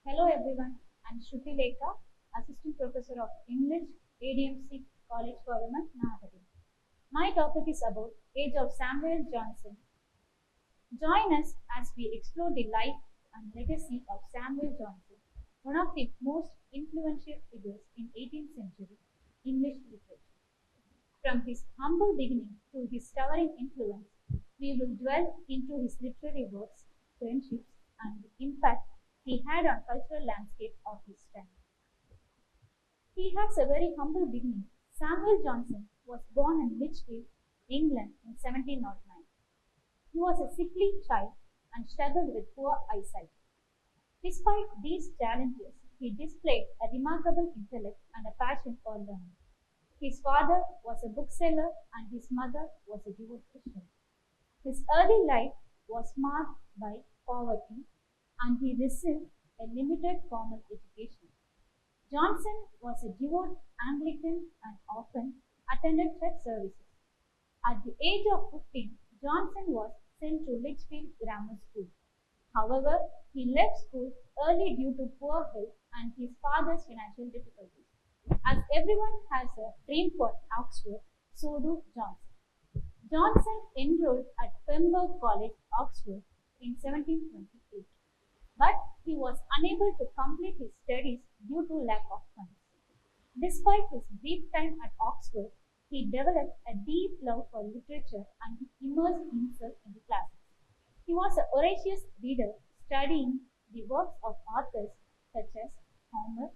Hello everyone, I'm Lekha, Assistant Professor of English, A.D.M.COLLEGE College for Women, Nagapattinam. My topic is about Age of Samuel Johnson. Join us as we explore the life and legacy of Samuel Johnson, one of the most influential figures in 18th century English literature. From his humble beginning to his towering influence, we will dwell into his literary works, friendships, and the impact he had on cultural landscape of his time. He has a very humble beginning. Samuel Johnson was born in Lichfield, England in 1709. He was a sickly child and struggled with poor eyesight. Despite these challenges, he displayed a remarkable intellect and a passion for learning. His father was a bookseller and his mother was a devout Christian. His early life was marked by poverty and he received a limited formal education. Johnson was a devout Anglican and often attended church services. At the age of 15, Johnson was sent to Lichfield Grammar School. However, he left school early due to poor health and his father's financial difficulties. As everyone has a dream for Oxford, so do Johnson. Johnson enrolled at Pembroke College, Oxford in 1728, but he was unable to complete his studies due to lack of funds. Despite his brief time at Oxford, he developed a deep love for literature and he immersed himself in the classics. He was a voracious reader, studying the works of authors such as Homer,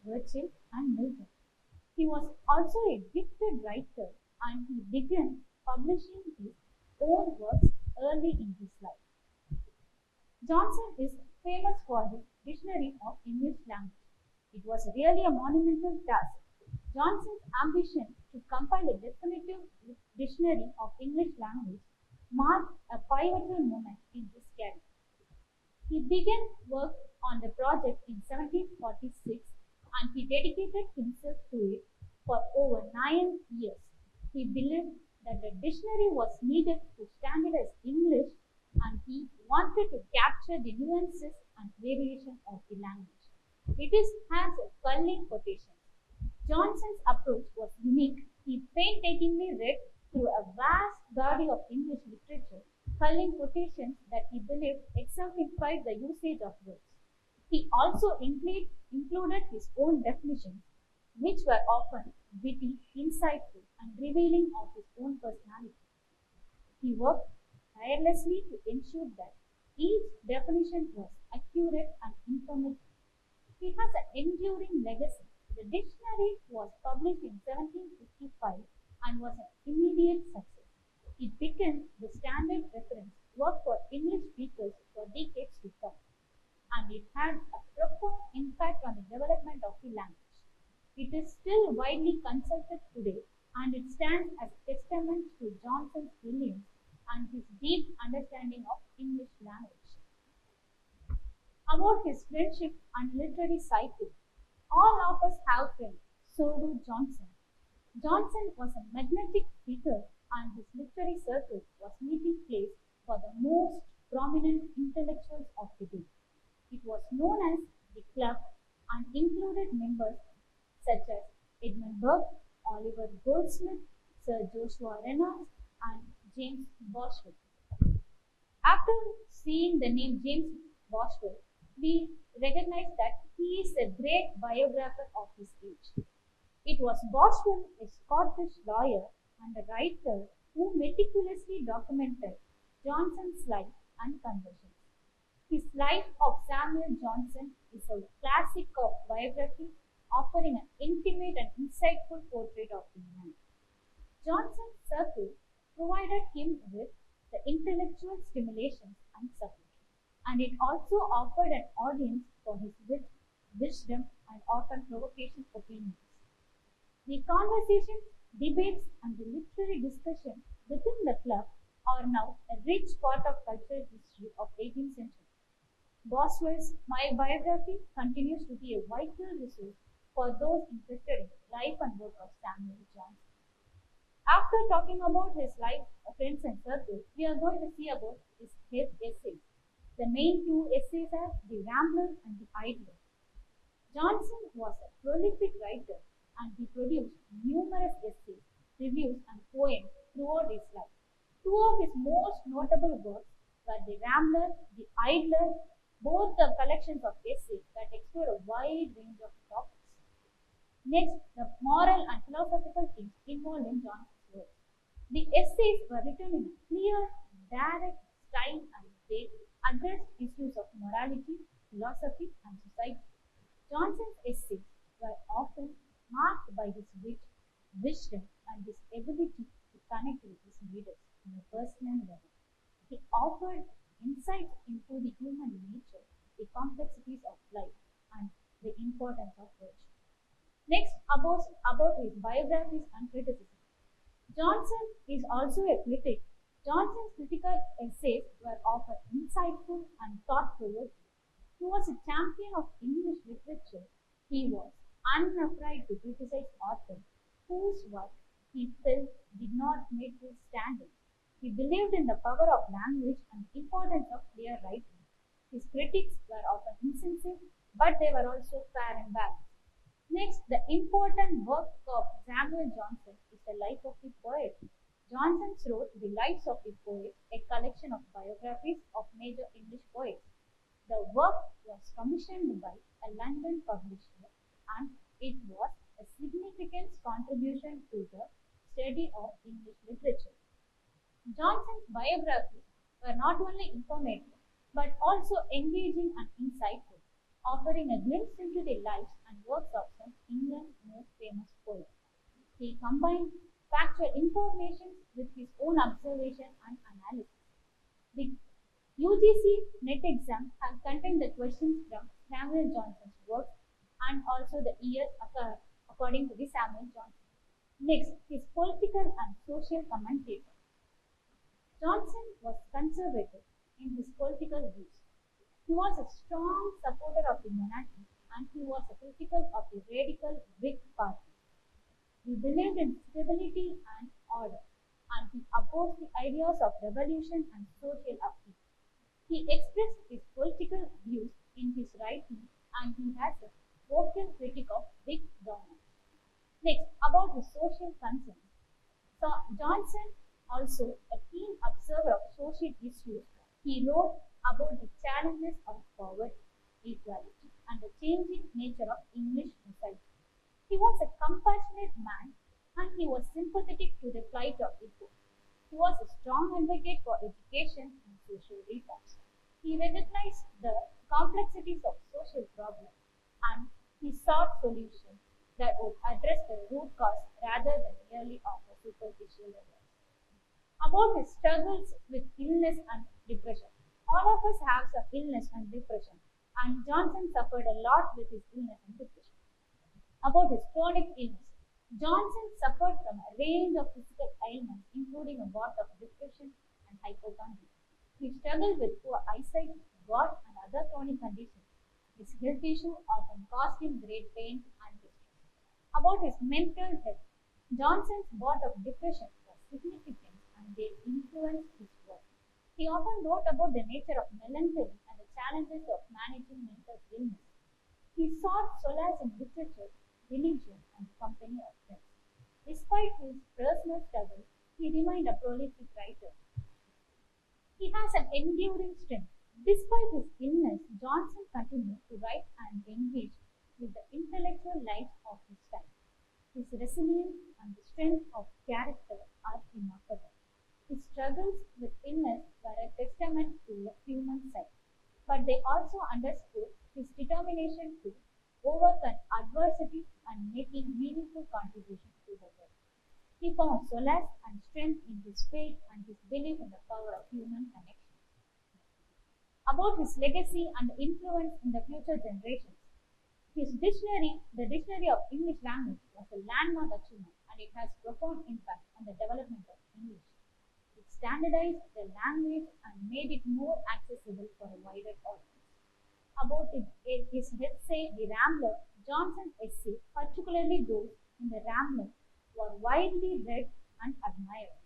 Virgil, and Milton. He was also a gifted writer and he began publishing his own works early in his life. Johnson is famous for his Dictionary of English Language. It was really a monumental task. Johnson's ambition to compile a definitive dictionary of English language marked a pivotal moment in his career. He began work on the project in 1746 and he dedicated himself to it for over 9 years. He believed that the dictionary was needed to standardize English and he wanted to capture the nuances and variation of the language. It has a culling quotation. Johnson's approach was unique. He painstakingly read through a vast body of English literature, culling quotations that he believed exemplified the usage of words. He also included his own definitions, which were often witty, insightful, and revealing of his own personality. He worked tirelessly to ensure that each definition was accurate and informative. He has an enduring legacy. The dictionary was published in 1755 and was an immediate success. It became the standard reference work for English speakers for decades to come, and it had a profound impact on the development of the language. It is still widely consulted today, and it stands as a testament to Johnson's brilliance and his deep understanding of English language. About his friendship and literary cycle, all of us have friends, so do Johnson. Johnson was a magnetic figure, and his literary circle was meeting place for the most prominent intellectuals of the day. It was known as the Club and included members such as Edmund Burke, Oliver Goldsmith, Sir Joshua Reynolds, and James Boswell. After seeing the name James Boswell, we recognize that he is a great biographer of his age. It was Boswell, a Scottish lawyer and a writer, who meticulously documented Johnson's life and conversions. His Life of Samuel Johnson is a classic of biography, offering an intimate and insightful portrait of the man. Johnson's circle provided him with the intellectual stimulation and support, and it also offered an audience for his wit, wisdom, and often provocation opinions. The conversations, debates, and the literary discussion within the club are now a rich part of cultural history of 18th century. Boswell's My Biography continues to be a vital resource for those interested in the life and work of Samuel Johnson. After talking about his life, friends, and circles, we are going to see about his essays. The main two essays are The Rambler and The Idler. Johnson was a prolific writer and he produced numerous essays, reviews, and poems throughout his life. Two of his most notable works were The Rambler, The Idler, both the collections of essays that explore a wide range of topics. Next, the moral and philosophical themes involved in Johnson's work. The essays were written in a clear, direct style and they addressed issues of morality, philosophy, and society. Johnson's essays were often marked by his wit, wisdom, and his ability to connect with his readers on a personal level. He offered insights into the human nature, the complexities of life, and the importance of virtue. Next, about his biographies and criticism. Johnson is also a critic. Johnson's critical essays were often insightful and thought-provoking. He was a champion of English literature. He was unafraid to criticize authors whose work he felt did not meet his standards. He believed in the power of language and the importance of clear writing. His critics were often insensitive, but they were also fair and balanced. Next, the important work of Samuel Johnson is the life of the poet. Johnson wrote The Lives of the Poets, a collection of biographies of major English poets. The work was commissioned by a London publisher and it was a significant contribution to the study of English literature. Johnson's biographies were not only informative but also engaging and insightful, offering a glimpse into the lives and works of some of England's most famous poets. He combined factual information with his own observation and analysis. The UGC NET exam has contained the questions from Samuel Johnson's work and also the years according to the Samuel Johnson. Next, his political and social commentator. Johnson was conservative in his political views. He was a strong supporter of the monarchy and he was a critical of the radical Whig party. He believed in stability and order and he opposed the ideas of revolution and social upheaval. He expressed his political views in his writing and he has a vocal critic of Whig government. Next, about his social concerns. So Johnson, also a keen observer of social issues, he wrote about the challenges of poverty, equality, and the changing nature of English society. He was a compassionate man and he was sympathetic to the plight of the poor. He was a strong advocate for education and social reforms. He recognized the complexities of social problems and he sought solutions that would address the root cause rather than merely offer superficial advice. About his struggles with illness and depression. All of us have some illness and depression, and Johnson suffered a lot with his illness and depression. About his chronic illness. Johnson suffered from a range of physical ailments, including a bout of depression and hypochondria. He struggled with poor eyesight, gout, and other chronic conditions. His health issue often caused him great pain and distress. About his mental health. Johnson's bout of depression was significant and they influenced his work. He often wrote about the nature of melancholy and the challenges of managing mental illness. He sought solace in literature, religion, and the company of friends. Despite his personal struggles, he remained a prolific writer. He has an enduring strength. Despite his illness, Johnson continued to write and engage with the intellectual life of his time. His resilience and the strength of character are remarkable. His struggles with illness were a testament to the human side, but they also underscored his determination to overcome adversity and making meaningful contributions to the world. He found solace and strength in his faith and his belief in the power of human connection. About his legacy and influence in the future generations. His dictionary, the Dictionary of English Language, was a landmark achievement and it has profound impact on the development of English. It standardized the language and made it more accessible for a wider audience. About his essay, The Rambler, Johnson's essay, particularly those in The Rambler, were widely read and admired.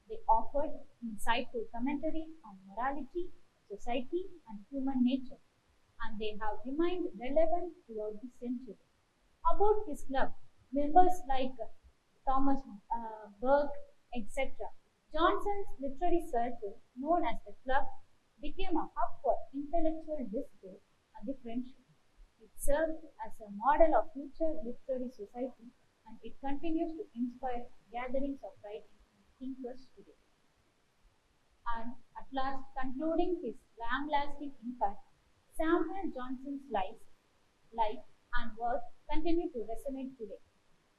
They offered insightful commentary on morality, society, and human nature, and they have remained relevant throughout the century. About his club, members like Thomas Burke, etc. Johnson's literary circle, known as the club, became a hub for intellectual discourse and the friendship. It served as a model of future literary society, and it continues to inspire gatherings of writing and thinkers today. And at last, concluding his long-lasting impact, Samuel Johnson's life and work continue to resonate today.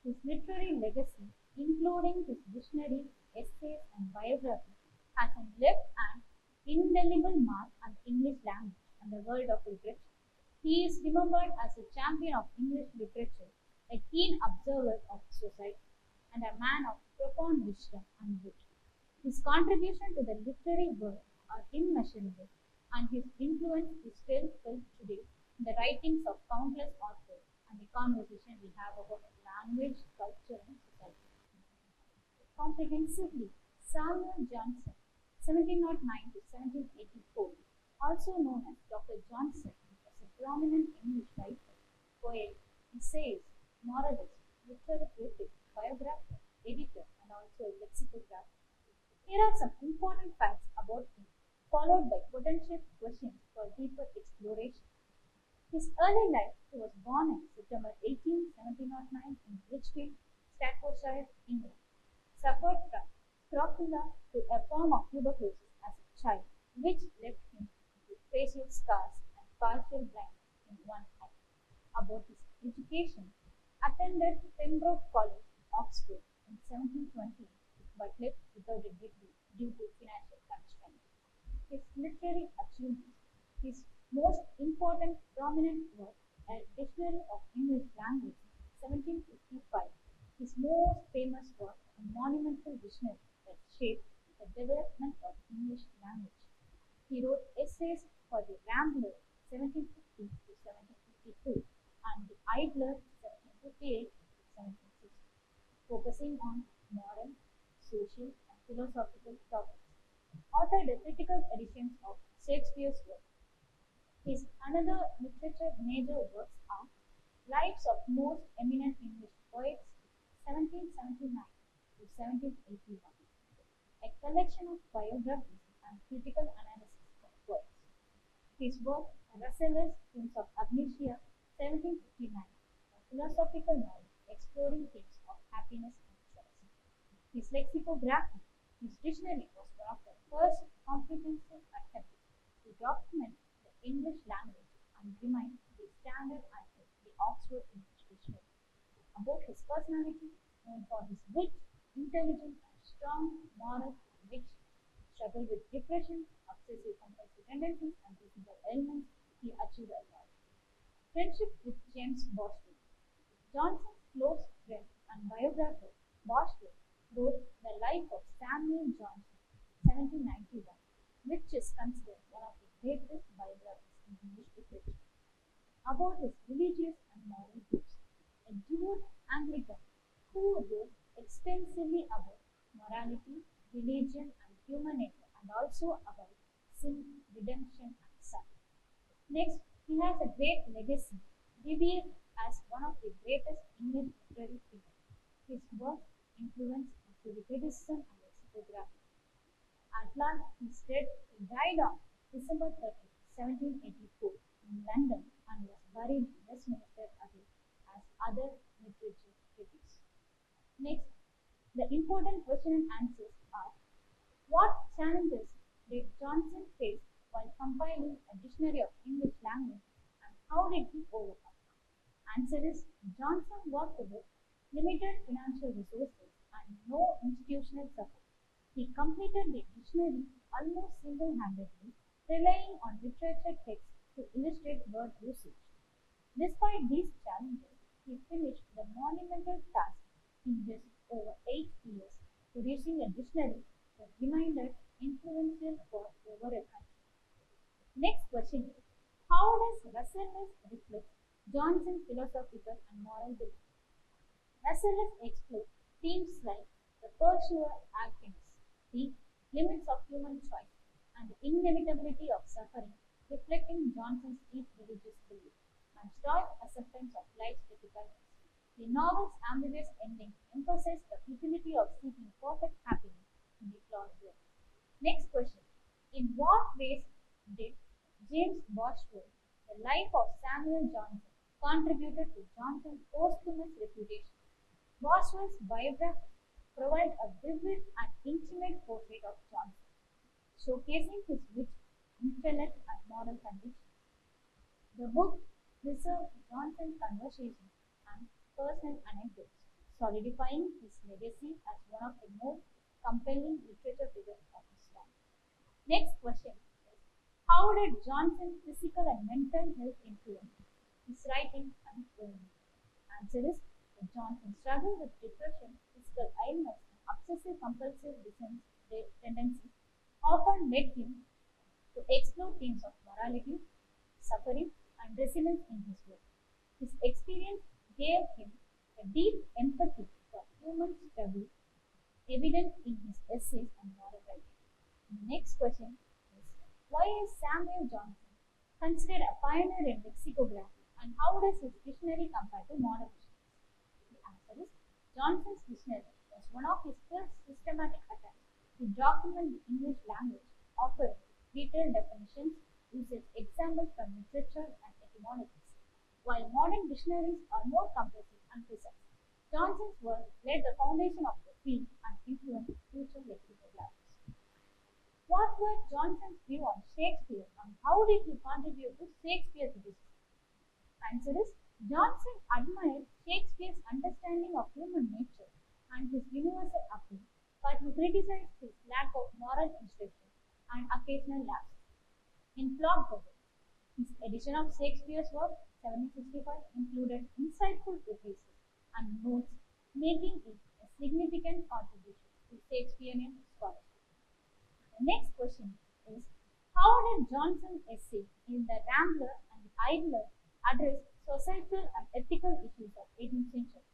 His literary legacy, including his dictionary, essays, and biography, has left an indelible mark on the English language and the world of literature. He is remembered as a champion of English literature, a keen observer of society, and a man of profound wisdom and wit. His contribution to the literary world are immeasurable, and his influence is still felt today in the writings of countless authors and the conversation we have about language, culture, and society. Comprehensively, Samuel Johnson, 1709 to 1784, also known as Dr. Johnson, was a prominent English writer, poet, essayist, moralist, literary critic, biographer, editor, and also a lexicographer. Here are some important facts about him, followed by potential questions for deeper exploration. His early life, he was born on September 18, 1709 in Lichfield, Staffordshire, England. Suffered from scrofula to a form of tuberculosis as a child, which left him with facial scars and partial blindness in one eye. About his education, attended Pembroke College, Oxford in 1720, but left without a degree due to financial constraints. His literary achievements, his most important prominent work, A Dictionary of English Language, 1755, his most famous work, a monumental dictionary that shaped the development of English language. He wrote essays for the Rambler, 1750 to 1752, and the Idler, 1758 to 1760, focusing on moral, social, and philosophical topics. Authored critical editions of Shakespeare's work. His another literature major works are Lives of Most Eminent English Poets, 1779 to 1781, a collection of biographies and critical analysis of poets. His work, Rasselas Themes of Amnesia, 1759, a philosophical novel exploring themes of happiness and choice. His lexicography, his dictionary was one of the first comprehensive attempts to document the English language and remain the standard until the Oxford English Dictionary. About his personality, known for his wit, intelligence, and strong moral conviction, struggled with depression, obsessive compulsive tendencies, and physical ailments, he achieved a lot. Friendship with James Boswell. Johnson's close friend and biographer, Boswell, wrote The Life of Samuel Johnson, 1791, which is considered one of the greatest biographies in English literature. About his religious and moral views, a devout Anglican who wrote extensively about morality, religion, and human nature, and also about sin, redemption, and suffering. Next, he has a great legacy, revered as one of the greatest English literary figures. His work influenced literary criticism and lexicography. At last, he died on December 30, 1784, in London, and was buried in Westminster Abbey as other literature critics. Next, the important question and answers are: what challenges did Johnson face while compiling a dictionary of English language, and how did he overcome? Answer is: Johnson worked with limited financial resources and no institutional support. He completed the dictionary almost single-handedly, relying on literature texts to illustrate word usage. Despite these challenges, he finished the monumental task in just over 8 years, producing a dictionary that remained influential for over a country. Next question is: how does Rasselas reflect Johnson's philosophical and moral beliefs? Rasselas explores themes like the pursuit of happiness, the limits of human choice, and the inevitability of suffering, reflecting Johnson's deep religious belief and stoic acceptance of life's difficulties. The novel's ambiguous ending emphasizes the futility of seeking perfect happiness in the flawed world. Next question. In what ways did James Boswell, the life of Samuel Johnson, contributed to Johnson's posthumous reputation? Boswell's biography provides a vivid and intimate portrait of Johnson, showcasing his wit, intellect, and moral convictions. The book preserves Johnson's conversations and personal anecdotes, solidifying his legacy as one of the most compelling literature figures of his time. Next question is, how did Johnson's physical and mental health influence his writing and film? Answer is, Johnson struggled with depression, physical illness, and obsessive compulsive tendencies often led him to explore themes of morality, suffering, and resilience in his work. His experience gave him a deep empathy for human struggle, evident in his essays and moral writing. The next question is, why is Samuel Johnson considered a pioneer in lexicography, and how does his dictionary compare to modern dictionaries? The answer is, Johnson's dictionary was one of his first systematic attempts to document the English language, offering detailed definitions, uses examples from literature and etymologies. While modern dictionaries are more comprehensive and precise, Johnson's work laid the foundation of the field and influenced future lexicographers. What was Johnson's view on Shakespeare, and how did he contribute to Shakespeare's history? Answer is, Johnson admired Shakespeare's understanding of human nature and his universal appeal, but he criticized his lack of moral instruction and occasional lapses in plot device. His edition of Shakespeare's work, 1765, included insightful prefaces and notes, making it a significant contribution to Shakespearean scholarship. The next question is, how did Johnson's essay in The Rambler and The Idler address societal and ethical issues of 18th century?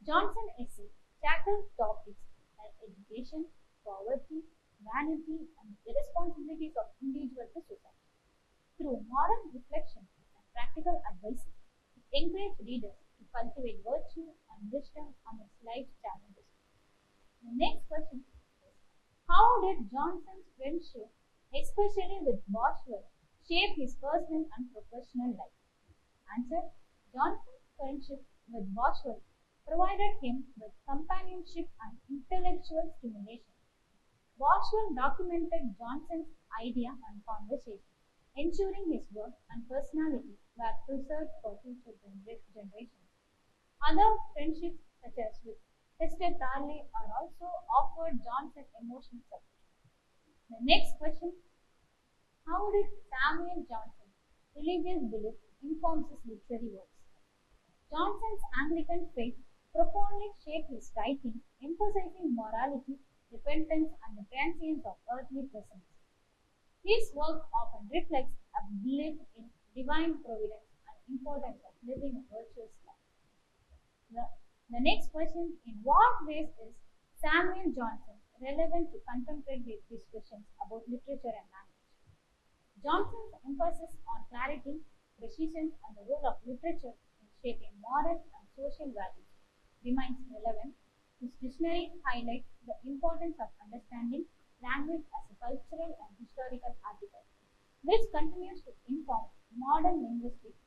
Johnson's essay tackled topics like education, poverty, vanity, and the responsibilities of individuals to society. Through moral reflection and practical advice, it encouraged readers to cultivate virtue and wisdom amidst life's challenges. The next question is, how did Johnson's friendship, especially with Boswell, shape his personal and professional life? Answer, Johnson's friendship with Boswell provided him with companionship and intellectual stimulation. Boswell documented Johnson's idea and conversation, ensuring his work and personality were preserved for future generations. Other friendships, such as with Hester Tarley, are also offered Johnson emotional support. The next question, how did Samuel Johnson's religious belief inform his literary works? Johnson's Anglican faith profoundly shaped his writing, emphasizing morality, repentance, and the transience of earthly presence. His work often reflects a belief in divine providence and importance of living a virtuous life. The next question, in what ways is Samuel Johnson relevant to contemporary discussions about literature and language? Johnson's emphasis on clarity, precision, and the role of literature in shaping moral and social values remains relevant. His dictionary highlights the importance of understanding language as a cultural and historical artifact, which continues to inform modern linguistics